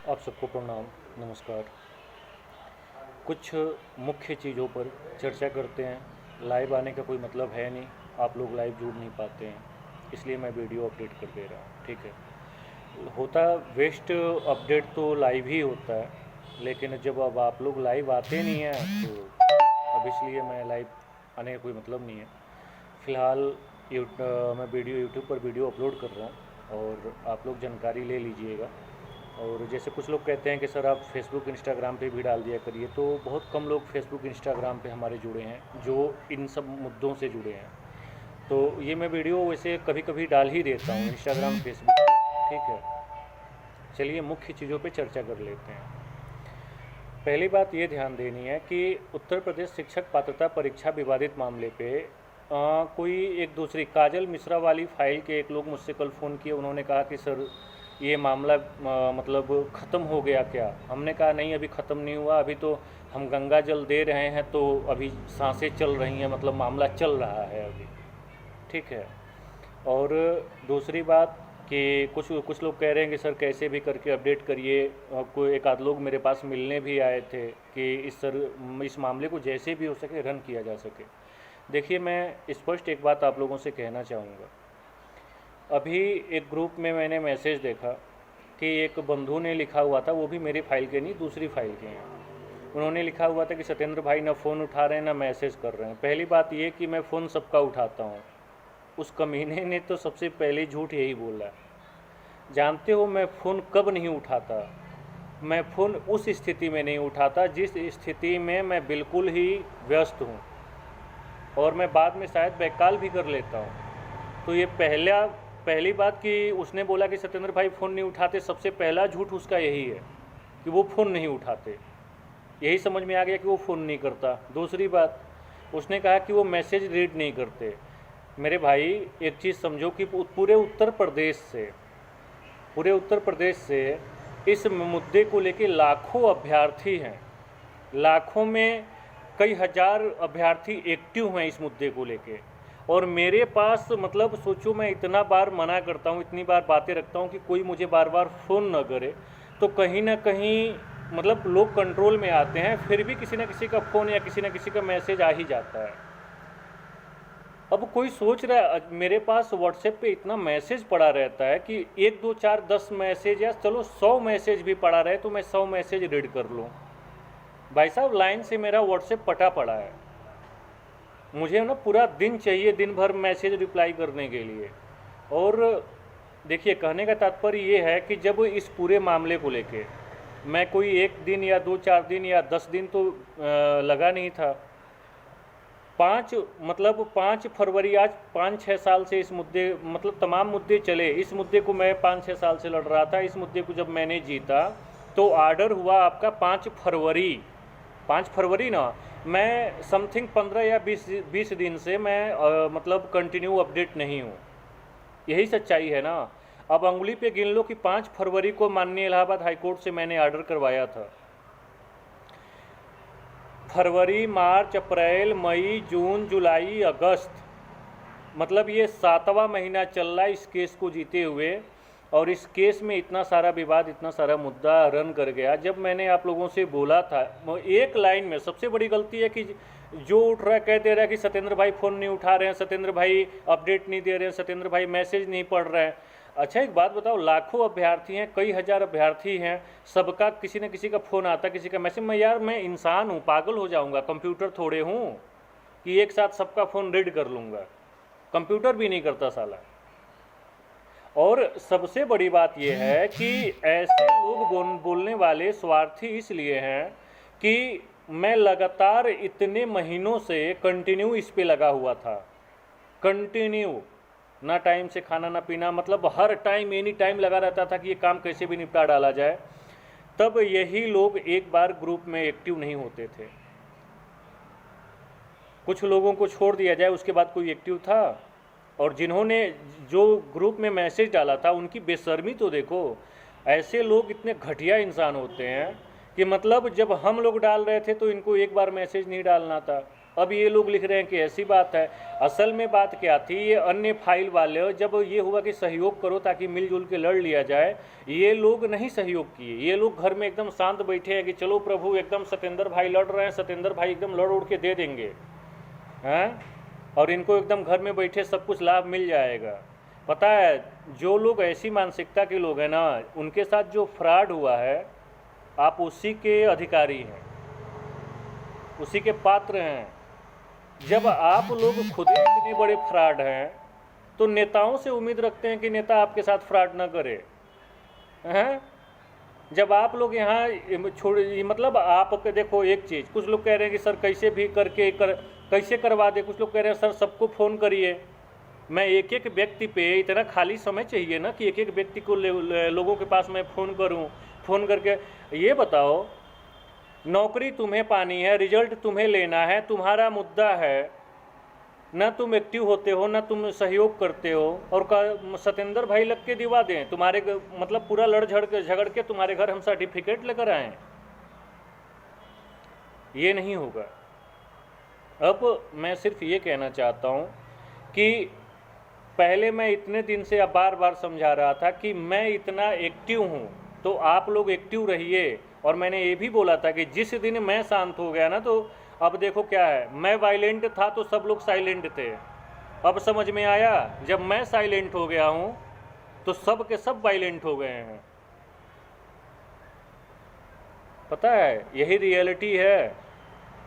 आप सबको प्रणाम, नमस्कार। कुछ मुख्य चीज़ों पर चर्चा करते हैं। लाइव आने का कोई मतलब है नहीं, आप लोग लाइव जुड़ नहीं पाते हैं, इसलिए मैं वीडियो अपडेट कर दे रहा हूँ। ठीक है, होता वेस्ट अपडेट तो लाइव ही होता है, लेकिन जब अब आप लोग लाइव आते नहीं हैं तो अब इसलिए मैं लाइव आने का कोई मतलब नहीं है। फ़िलहाल मैं वीडियो यूट्यूब पर वीडियो अपलोड कर रहा हूँ और आप लोग जानकारी ले लीजिएगा। और जैसे कुछ लोग कहते हैं कि सर आप फेसबुक इंस्टाग्राम पे भी डाल दिया करिए, तो बहुत कम लोग फेसबुक इंस्टाग्राम पे हमारे जुड़े हैं जो इन सब मुद्दों से जुड़े हैं। तो ये मैं वीडियो वैसे कभी कभी डाल ही देता हूँ इंस्टाग्राम फेसबुक पे। ठीक है, चलिए मुख्य चीज़ों पे चर्चा कर लेते हैं। पहली बात ये ध्यान देनी है कि उत्तर प्रदेश शिक्षक पात्रता परीक्षा विवादित मामले पे कोई एक दूसरी काजल मिश्रा वाली फाइल के एक लोग मुझसे कल फ़ोन किए। उन्होंने कहा कि सर ये मामला मतलब ख़त्म हो गया क्या? हमने कहा नहीं, अभी ख़त्म नहीं हुआ, अभी तो हम गंगा जल दे रहे हैं, तो अभी सांसें चल रही हैं, मतलब मामला चल रहा है अभी। ठीक है। और दूसरी बात कि कुछ कुछ लोग कह रहे हैं कि सर कैसे भी करके अपडेट करिए। कोई एक आध लोग मेरे पास मिलने भी आए थे कि इस मामले को जैसे भी हो सके रन किया जा सके। देखिए, मैं स्पष्ट एक बात आप लोगों से कहना चाहूँगा। अभी एक ग्रुप में मैंने मैसेज देखा कि एक बंधु ने लिखा हुआ था, वो भी मेरी फाइल के नहीं दूसरी फाइल के हैं। उन्होंने लिखा हुआ था कि सत्येंद्र भाई ना फ़ोन उठा रहे हैं ना मैसेज कर रहे हैं। पहली बात ये कि मैं फ़ोन सबका उठाता हूँ। उस कमीने ने तो सबसे पहले झूठ यही बोला। जानते हो मैं फ़ोन कब नहीं उठाता? मैं फ़ोन उस स्थिति में नहीं उठाता जिस स्थिति में मैं बिल्कुल ही व्यस्त हूँ, और मैं बाद में शायद बैककॉल भी कर लेता हूँ। तो ये पहली बात कि उसने बोला कि सत्येंद्र भाई फ़ोन नहीं उठाते, सबसे पहला झूठ उसका यही है कि वो फ़ोन नहीं उठाते। यही समझ में आ गया कि वो फ़ोन नहीं करता। दूसरी बात, उसने कहा कि वो मैसेज रीड नहीं करते। मेरे भाई एक चीज़ समझो कि पूरे उत्तर प्रदेश से इस मुद्दे को लेके लाखों अभ्यर्थी हैं। लाखों में कई हज़ार अभ्यर्थी एक्टिव हैं इस मुद्दे को लेके। और मेरे पास मतलब सोचो, मैं इतना बार मना करता हूँ, इतनी बार बातें रखता हूँ कि कोई मुझे बार बार फ़ोन न करे, तो कहीं ना कहीं मतलब लोग कंट्रोल में आते हैं, फिर भी किसी न किसी का फ़ोन या किसी न किसी का मैसेज आ ही जाता है। अब कोई सोच रहा है, मेरे पास व्हाट्सएप पे इतना मैसेज पड़ा रहता है कि 1 2 4 10 मैसेज या चलो 100 मैसेज भी पड़ा रहे तो मैं 100 मैसेज रीड कर लूँ। भाई साहब, लाइन से मेरा व्हाट्सएप पटा पड़ा है। मुझे ना पूरा दिन चाहिए, दिन भर मैसेज रिप्लाई करने के लिए। और देखिए, कहने का तात्पर्य ये है कि जब इस पूरे मामले को लेके मैं कोई 1 दिन या 2 4 दिन या 10 दिन तो लगा नहीं था। 5 फरवरी, आज 5-6 साल से इस मुद्दे मतलब तमाम मुद्दे चले। इस मुद्दे को मैं 5-6 साल से लड़ रहा था। इस मुद्दे को जब मैंने जीता तो ऑर्डर हुआ आपका 5 फरवरी ना। मैं समथिंग 15 या 20 दिन से मैं मतलब कंटिन्यू अपडेट नहीं हूँ। यही सच्चाई है ना। अब अंगुली पे गिन लो कि 5 फरवरी को माननीय इलाहाबाद हाईकोर्ट से मैंने ऑर्डर करवाया था। फरवरी, मार्च, अप्रैल, मई, जून, जुलाई, अगस्त, मतलब ये 7वां महीना चल रहा है इस केस को जीते हुए। और इस केस में इतना सारा विवाद, इतना सारा मुद्दा रन कर गया। जब मैंने आप लोगों से बोला था, एक लाइन में सबसे बड़ी गलती है कि जो उठ रहा है कह दे रहा है कि सत्येंद्र भाई फ़ोन नहीं उठा रहे हैं, सत्येंद्र भाई अपडेट नहीं दे रहे हैं, सत्येंद्र भाई मैसेज नहीं पढ़ रहे हैं। अच्छा, एक बात बताओ, लाखों अभ्यर्थी हैं, कई हज़ार अभ्यर्थी हैं, सबका किसी न किसी का फ़ोन आता, किसी का मैसेज। मैं इंसान हूँ, पागल हो जाऊँगा, कंप्यूटर थोड़े हूँ कि एक साथ सबका फ़ोन रीड कर लूँगा। कंप्यूटर भी नहीं करता साला। और सबसे बड़ी बात यह है कि ऐसे लोग बोलने वाले स्वार्थी इसलिए हैं कि मैं लगातार इतने महीनों से कंटिन्यू इस पे लगा हुआ था। कंटिन्यू, ना टाइम से खाना ना पीना, मतलब हर टाइम एनी टाइम लगा रहता था कि ये काम कैसे भी निपटा डाला जाए। तब यही लोग एक बार ग्रुप में एक्टिव नहीं होते थे। कुछ लोगों को छोड़ दिया जाए, उसके बाद कोई एक्टिव था। और जिन्होंने जो ग्रुप में मैसेज डाला था उनकी बेशर्मी तो देखो। ऐसे लोग इतने घटिया इंसान होते हैं कि मतलब जब हम लोग डाल रहे थे तो इनको एक बार मैसेज नहीं डालना था। अब ये लोग लिख रहे हैं कि ऐसी बात है। असल में बात क्या थी, ये अन्य फाइल वाले जब ये हुआ कि सहयोग करो ताकि मिलजुल के लड़ लिया जाए, ये लोग नहीं सहयोग किए। ये लोग घर में एकदम शांत बैठे हैं कि चलो प्रभु एकदम सत्येंद्र भाई लड़ रहे हैं, सत्येंद्र भाई एकदम लड़ उड़ के दे देंगे हैं, और इनको एकदम घर में बैठे सब कुछ लाभ मिल जाएगा। पता है जो लोग ऐसी मानसिकता के लोग हैं ना, उनके साथ जो फ्रॉड हुआ है, आप उसी के अधिकारी हैं, उसी के पात्र हैं। जब आप लोग खुद ही इतने बड़े फ्रॉड हैं तो नेताओं से उम्मीद रखते हैं कि नेता आपके साथ फ्रॉड ना करे हैं। जब आप लोग यहाँ मतलब आप देखो एक चीज़, कुछ लोग कह रहे हैं कि सर कैसे भी करके कैसे करवा दे, कुछ लोग कह रहे हैं सर सबको फ़ोन करिए। मैं एक एक व्यक्ति पे इतना खाली समय चाहिए ना कि एक एक व्यक्ति को लोगों के पास मैं फ़ोन करूं, फ़ोन करके ये बताओ, नौकरी तुम्हें पानी है, रिजल्ट तुम्हें लेना है, तुम्हारा मुद्दा है, ना तुम एक्टिव होते हो, ना तुम सहयोग करते हो, और सत्येंद्र भाई लग के दिवा दें तुम्हारे, मतलब पूरा लड़ झगड़ के तुम्हारे घर हम सर्टिफिकेट लेकर आएँ, ये नहीं होगा। अब मैं सिर्फ ये कहना चाहता हूँ कि पहले मैं इतने दिन से अब बार बार समझा रहा था कि मैं इतना एक्टिव हूँ, तो आप लोग एक्टिव रहिए। और मैंने ये भी बोला था कि जिस दिन मैं शांत हो गया ना, तो अब देखो क्या है, मैं वायलेंट था तो सब लोग साइलेंट थे। अब समझ में आया, जब मैं साइलेंट हो गया हूँ तो सब के सब वायलेंट हो गए हैं। पता है यही रियलिटी है।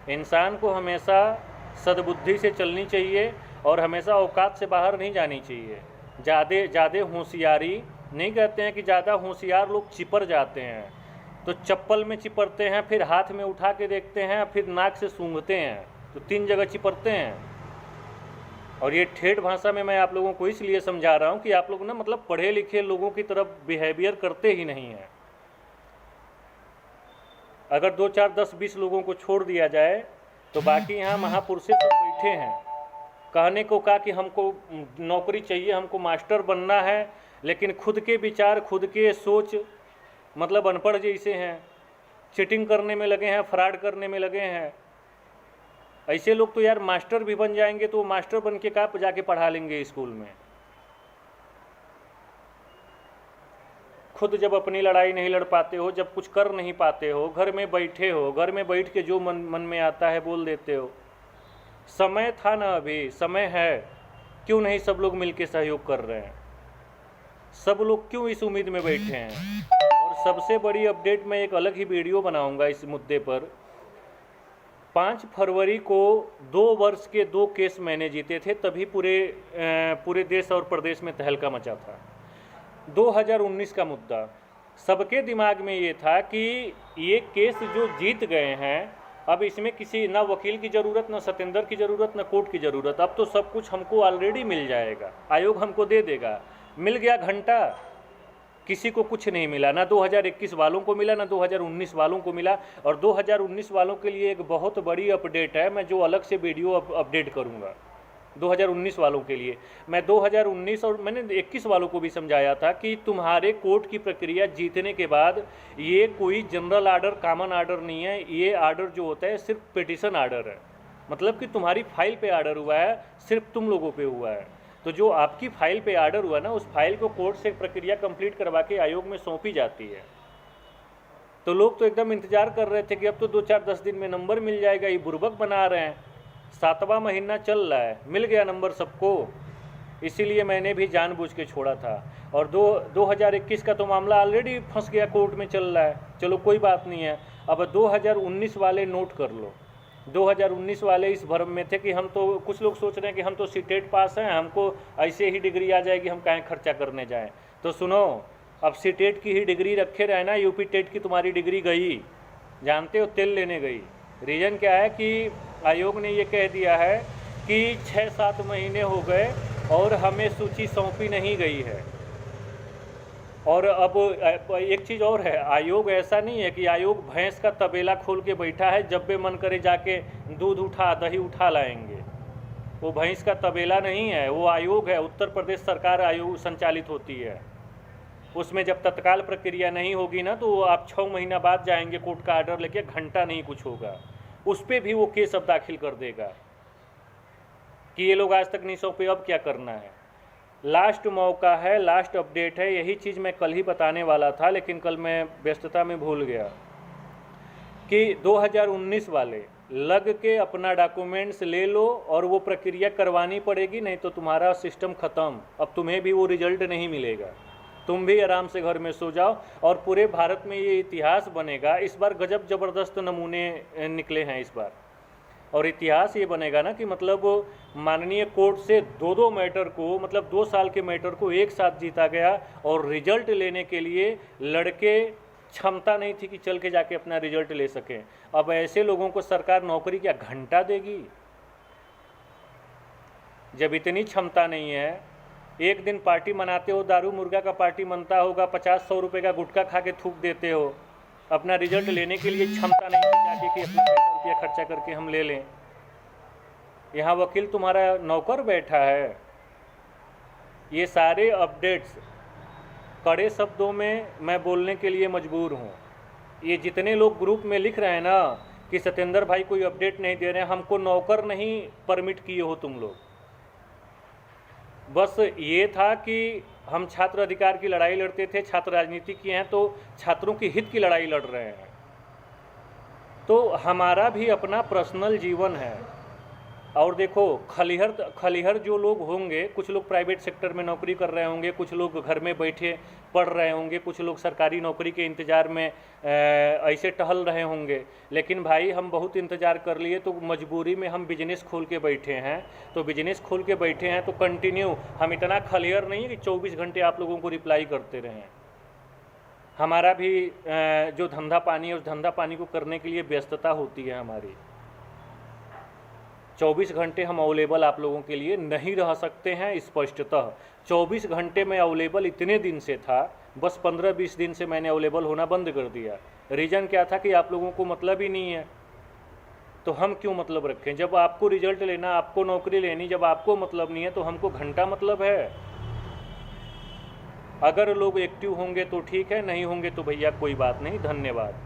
इंसान को हमेशा सद्बुद्धि से चलनी चाहिए और हमेशा औकात से बाहर नहीं जानी चाहिए। ज़्यादा होशियारी नहीं, कहते हैं कि ज़्यादा होशियार लोग चिपर जाते हैं, तो चप्पल में चिपरते हैं, फिर हाथ में उठा के देखते हैं, फिर नाक से सूंघते हैं, तो 3 जगह चिपरते हैं। और ये ठेठ भाषा में मैं आप लोगों को इसलिए समझा रहा हूँ कि आप लोग ना मतलब पढ़े लिखे लोगों की तरफ बिहेवियर करते ही नहीं हैं। अगर 2, 4, 10, 20 लोगों को छोड़ दिया जाए तो बाकी यहाँ महापुरुष सब बैठे हैं। कहने को कहा कि हमको नौकरी चाहिए, हमको मास्टर बनना है, लेकिन खुद के विचार, खुद के सोच मतलब अनपढ़ जैसे हैं, चीटिंग करने में लगे हैं, फ्रॉड करने में लगे हैं। ऐसे लोग तो यार मास्टर भी बन जाएंगे तो मास्टर बन के कहाँ जाके पढ़ा लेंगे स्कूल में। खुद जब अपनी लड़ाई नहीं लड़ पाते हो, जब कुछ कर नहीं पाते हो, घर में बैठे हो, घर में बैठ के जो मन में आता है बोल देते हो। समय था ना, अभी समय है, क्यों नहीं सब लोग मिलके सहयोग कर रहे हैं? सब लोग क्यों इस उम्मीद में बैठे हैं? और सबसे बड़ी अपडेट, मैं एक अलग ही वीडियो बनाऊंगा इस मुद्दे पर। 5 फरवरी को 2 वर्ष के 2 केस मैंने जीते थे, तभी पूरे देश और प्रदेश में तहलका मचा था। 2019 का मुद्दा, सबके दिमाग में ये था कि ये केस जो जीत गए हैं, अब इसमें किसी ना वकील की ज़रूरत, ना सत्येंद्र की ज़रूरत, ना कोर्ट की ज़रूरत, अब तो सब कुछ हमको ऑलरेडी मिल जाएगा, आयोग हमको दे देगा। मिल गया घंटा, किसी को कुछ नहीं मिला, ना 2021 वालों को मिला, ना 2019 वालों को मिला। और 2019 वालों के लिए एक बहुत बड़ी अपडेट है, मैं जो अलग से वीडियो अपडेट करूँगा 2019 वालों के लिए। मैं 2019 और मैंने 21 वालों को भी समझाया था कि तुम्हारे कोर्ट की प्रक्रिया जीतने के बाद ये कोई जनरल आर्डर, कॉमन आर्डर नहीं है। ये आर्डर जो होता है सिर्फ पिटीशन आर्डर है, मतलब कि तुम्हारी फाइल पे आर्डर हुआ है, सिर्फ तुम लोगों पे हुआ है। तो जो आपकी फाइल पे आर्डर हुआ ना, उस फाइल को कोर्ट से प्रक्रिया कंप्लीट करवा के आयोग में सौंपी जाती है। तो लोग तो एकदम इंतजार कर रहे थे कि अब तो 2, 4, 10 दिन में नंबर मिल जाएगा, ये बुर्बक बना रहे हैं। 7वां महीना चल रहा है, मिल गया नंबर सबको, इसीलिए मैंने भी जानबूझ के छोड़ा था। और 2021 का तो मामला ऑलरेडी फंस गया, कोर्ट में चल रहा है, चलो कोई बात नहीं है। अब 2019 वाले नोट कर लो, 2019 वाले इस भ्रम में थे कि हम तो, कुछ लोग सोच रहे हैं कि हम तो सीटेट पास हैं, हमको ऐसे ही डिग्री आ जाएगी, हम काहे खर्चा करने जाएं। तो सुनो, अब सीटेट की ही डिग्री रखे रहना, यूपी टेट की तुम्हारी डिग्री गई, जानते हो, तेल लेने गई। रीज़न क्या है कि आयोग ने ये कह दिया है कि 6-7 महीने हो गए और हमें सूची सौंपी नहीं गई है। और अब एक चीज़ और है, आयोग ऐसा नहीं है कि आयोग भैंस का तबेला खोल के बैठा है, जब भी मन करे जाके दूध उठा, दही उठा लाएंगे। वो भैंस का तबेला नहीं है, वो आयोग है, उत्तर प्रदेश सरकार आयोग संचालित होती है। उसमें जब तत्काल प्रक्रिया नहीं होगी ना, तो आप 6 महीना बाद जाएंगे कोर्ट का आर्डर लेके, घंटा नहीं कुछ होगा। उस पर भी वो केस अब दाखिल कर देगा कि ये लोग आज तक नहीं सौंपे, अब क्या करना है। लास्ट मौका है, लास्ट अपडेट है। यही चीज़ मैं कल ही बताने वाला था, लेकिन कल मैं व्यस्तता में भूल गया कि 2019 वाले लग के अपना डॉक्यूमेंट्स ले लो और वो प्रक्रिया करवानी पड़ेगी, नहीं तो तुम्हारा सिस्टम ख़त्म। अब तुम्हें भी वो रिजल्ट नहीं मिलेगा, तुम भी आराम से घर में सो जाओ। और पूरे भारत में ये इतिहास बनेगा। इस बार गजब ज़बरदस्त नमूने निकले हैं इस बार, और इतिहास ये बनेगा ना कि मतलब माननीय कोर्ट से दो मैटर को, मतलब 2 साल के मैटर को एक साथ जीता गया, और रिजल्ट लेने के लिए लड़के क्षमता नहीं थी कि चल के जाके अपना रिजल्ट ले सकें। अब ऐसे लोगों को सरकार नौकरी क्या घंटा देगी? जब इतनी क्षमता नहीं है, एक दिन पार्टी मनाते हो, दारू मुर्गा का पार्टी मनता होगा, 50-100 रुपये का गुटखा खा के थूक देते हो, अपना रिजल्ट लेने के लिए क्षमता नहीं थी जाके कि अपना पैसा रुपया खर्चा करके हम ले लें। यहाँ वकील तुम्हारा नौकर बैठा है। ये सारे अपडेट्स कड़े शब्दों में मैं बोलने के लिए मजबूर हूँ। ये जितने लोग ग्रुप में लिख रहे हैं ना कि सत्येंद्र भाई कोई अपडेट नहीं दे रहे हैं, हमको नौकर नहीं परमिट किए हो तुम लोग। बस ये था कि हम छात्र अधिकार की लड़ाई लड़ते थे, छात्र राजनीति किए हैं तो छात्रों की हित की लड़ाई लड़ रहे हैं। तो हमारा भी अपना पर्सनल जीवन है। और देखो, खलिहर जो लोग होंगे, कुछ लोग प्राइवेट सेक्टर में नौकरी कर रहे होंगे, कुछ लोग घर में बैठे पढ़ रहे होंगे, कुछ लोग सरकारी नौकरी के इंतज़ार में ऐसे टहल रहे होंगे। लेकिन भाई हम बहुत इंतज़ार कर लिए तो मजबूरी में हम बिजनेस खोल के बैठे हैं। तो बिजनेस खोल के बैठे हैं तो कंटिन्यू, हम इतना खलिहर नहीं है कि 24 घंटे आप लोगों को रिप्लाई करते रहें। हमारा भी जो धंधा पानी है, उस धंधा पानी को करने के लिए व्यस्तता होती है हमारी। 24 घंटे हम अवेलेबल आप लोगों के लिए नहीं रह सकते हैं स्पष्टतः। 24 घंटे में अवेलेबल इतने दिन से था, बस 15-20 दिन से मैंने अवेलेबल होना बंद कर दिया। रीज़न क्या था कि आप लोगों को मतलब ही नहीं है, तो हम क्यों मतलब रखें? जब आपको रिजल्ट लेना, आपको नौकरी लेनी, जब आपको मतलब नहीं है तो हमको घंटा मतलब है। अगर लोग एक्टिव होंगे तो ठीक है, नहीं होंगे तो भैया कोई बात नहीं। धन्यवाद।